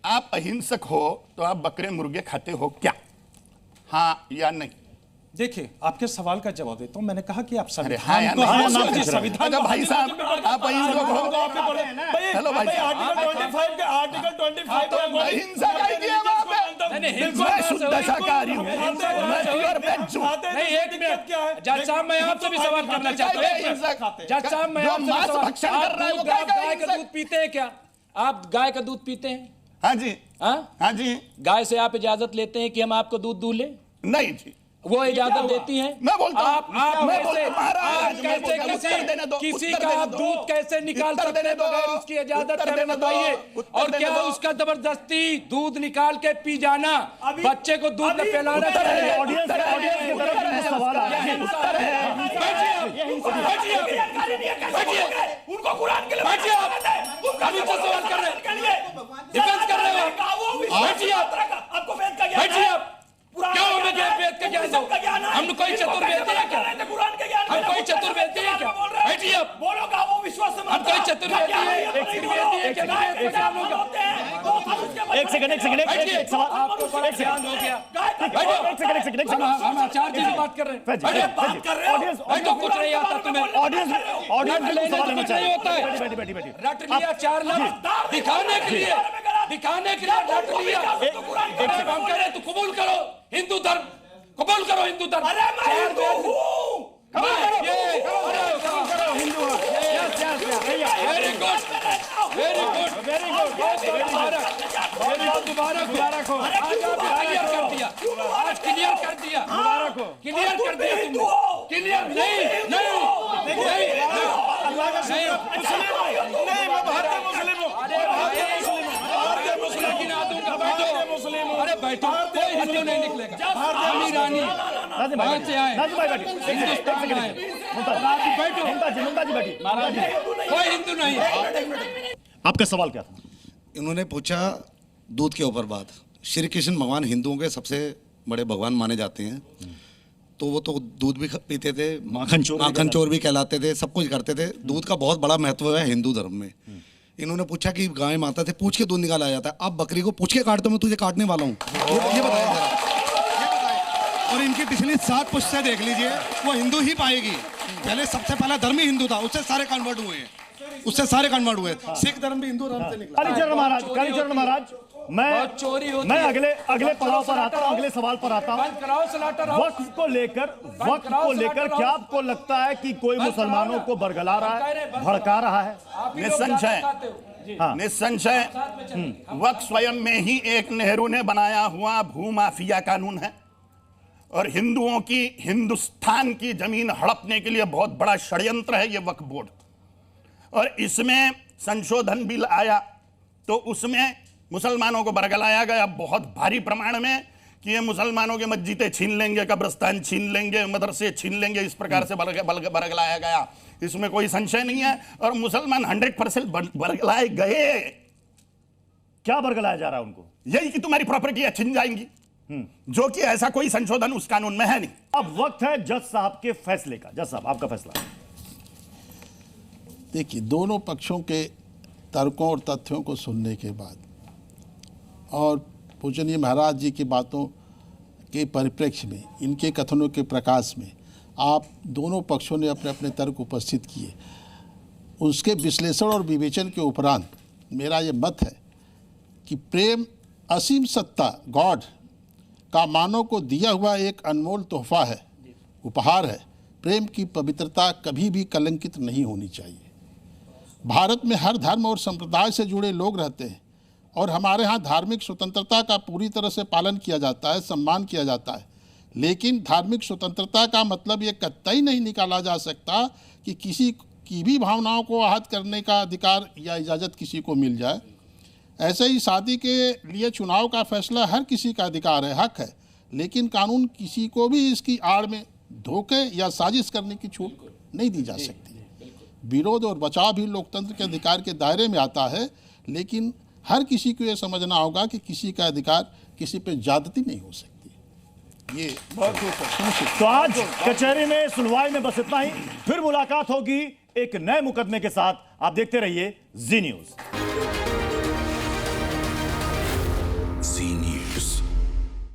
आप अहिंसक हो तो आप बकरे मुर्गे खाते हो क्या? हाँ या नहीं? देखिए, आपके सवाल का जवाब देता हूं। मैंने कहा कि आप संविधान को भाई साहब आप अहिंसक हो। हेलो भाई आर्टिकल 25 अहिंसा का ही है वहाँ पे। मैं शुद्ध शाकाहारी हूँ, मैं प्योर वेज हूँ। नहीं, एक मिनट जज साहब, मैं आपसे भी सवाल करना चाहता हूँ। जज साहब, मैं आपसे मांस भक्षण कर रहा है वो क्या गाय का दूध पीते हैं क्या? आप गाय का दूध पीते हैं? हाँ जी, हाँ जी। गाय से आप इजाजत लेते हैं कि हम आपको दूध दूं लें? नहीं जी, वो इजाजत देती हैं? मैं बोलता आप कैसे किसी का दूध कैसे निकाल सकते हैं बगैर उसकी इजाजत के? बताइए। और क्या उसका जबरदस्ती दूध निकाल के पी जाना, बच्चे को दूध न पिलाना? उनको कुरान के लिए सवाल कर रहे हैं, डिफेंस कर रहे हो। बैठिए आपको वेद का ज्ञान क्या हमें वेद का ज्ञान दो? हम कोई चतुर्वेदी है क्या? कुरान का ज्ञान हम कोई चतुर्वेदी है क्या? बैठिए आप। बोलो का वो विश्वास से हम कोई चतुर्वेदी है? एक सेकंड एक सवाल आपको बड़ा ध्यान हो गया। एक सेकंड हम आचार्य जी से बात कर रहे हैं। बैठो, कुछ नहीं आता तुम्हें। ऑडियंस कुछ नहीं होता है। रट लिया 4 लफ्ज दिखाने के लिए रट लिया। हम कह रहे तो कबूल करो हिंदू धर्म, कबूल करो हिंदू धर्म। वेरी गुड, वेरी गुड, मुबारक हो। आज क्लियर कर दिया तुमने। क्लियर नहीं अरे बैठो, कोई हिंदू नहीं निकलेगा। हम ईरानी वहां से आए, हिंदुस्तान आए। बैठो, कोई हिंदू नहीं है। आपका सवाल क्या था? इन्होंने पूछा दूध के ऊपर बात। श्री कृष्ण भगवान हिंदुओं के सबसे बड़े भगवान माने जाते हैं, तो वो तो दूध भी पीते थे, माखन चोर भी कहलाते थे, सब कुछ करते थे। दूध का बहुत बड़ा महत्व है हिंदू धर्म में। इन्होंने पूछा कि गाय माता से पूछ के दूध निकाला जाता है, अब बकरी को पूछ के काट दो, मैं तुझे काटने वाला हूँ। ये बताया जरा। और इनकी पिछली 7 पुश्तें देख लीजिए, वो हिंदू ही पाएगी। पहले सबसे पहला धर्म ही हिंदू था, उससे सारे कन्वर्ट हुए हैं, सिख धर्म भी हिंदू धर्म से निकला। कालीचरण महाराज, मैं अगले पड़ाव पर आता हूँ, अगले सवाल पर आता हूँ। वक्फ को लेकर क्या आपको लगता है कि कोई मुसलमानों को बरगला रहा है, भड़का रहा है? निस्संशय वक्फ स्वयं में ही एक नेहरू ने बनाया हुआ भूमाफिया कानून है और हिंदुओं की हिंदुस्तान की जमीन हड़पने के लिए बहुत बड़ा षड्यंत्र है ये वक्फ बोर्ड। और इसमें संशोधन बिल आया तो उसमें मुसलमानों को बरगलाया गया बहुत भारी प्रमाण में कि ये मुसलमानों के मस्जिदें छीन लेंगे, कब्रिस्तान छीन लेंगे, मदरसे छीन लेंगे, इस प्रकार से बरगलाया गया। इसमें कोई संशय नहीं है और मुसलमान 100% बरगलाए गए। क्या बरगलाया जा रहा है उनको? यही कि तुम्हारी प्रॉपर्टी छीन जाएंगी, जो कि ऐसा कोई संशोधन उस कानून में है नहीं। अब वक्त है जज साहब के फैसले का। जज साहब, आपका फैसला। देखिए, दोनों पक्षों के तर्कों और तथ्यों को सुनने के बाद और पूजनीय महाराज जी की बातों के परिप्रेक्ष्य में, इनके कथनों के प्रकाश में आप दोनों पक्षों ने अपने अपने तर्क उपस्थित किए। उसके विश्लेषण और विवेचन के उपरांत मेरा ये मत है कि प्रेम असीम सत्ता गॉड का मानव को दिया हुआ एक अनमोल तोहफा है, उपहार है। प्रेम की पवित्रता कभी भी कलंकित नहीं होनी चाहिए। भारत में हर धर्म और संप्रदाय से जुड़े लोग रहते हैं और हमारे यहाँ धार्मिक स्वतंत्रता का पूरी तरह से पालन किया जाता है, सम्मान किया जाता है। लेकिन धार्मिक स्वतंत्रता का मतलब ये कतई नहीं निकाला जा सकता कि किसी की भी भावनाओं को आहत करने का अधिकार या इजाज़त किसी को मिल जाए। ऐसे ही शादी के लिए चुनाव का फैसला हर किसी का अधिकार है, हक है, लेकिन कानून किसी को भी इसकी आड़ में धोखे या साजिश करने की छूट नहीं दी जा सकती। विरोध और बचाव भी लोकतंत्र के अधिकार के दायरे में आता है, लेकिन हर किसी को यह समझना होगा कि किसी का अधिकार किसी पे ज्यादती नहीं हो सकती। ये बहुत तो आज कचहरी में सुनवाई में बस इतना ही। फिर मुलाकात होगी एक नए मुकदमे के साथ। आप देखते रहिए जी न्यूज। Zee News.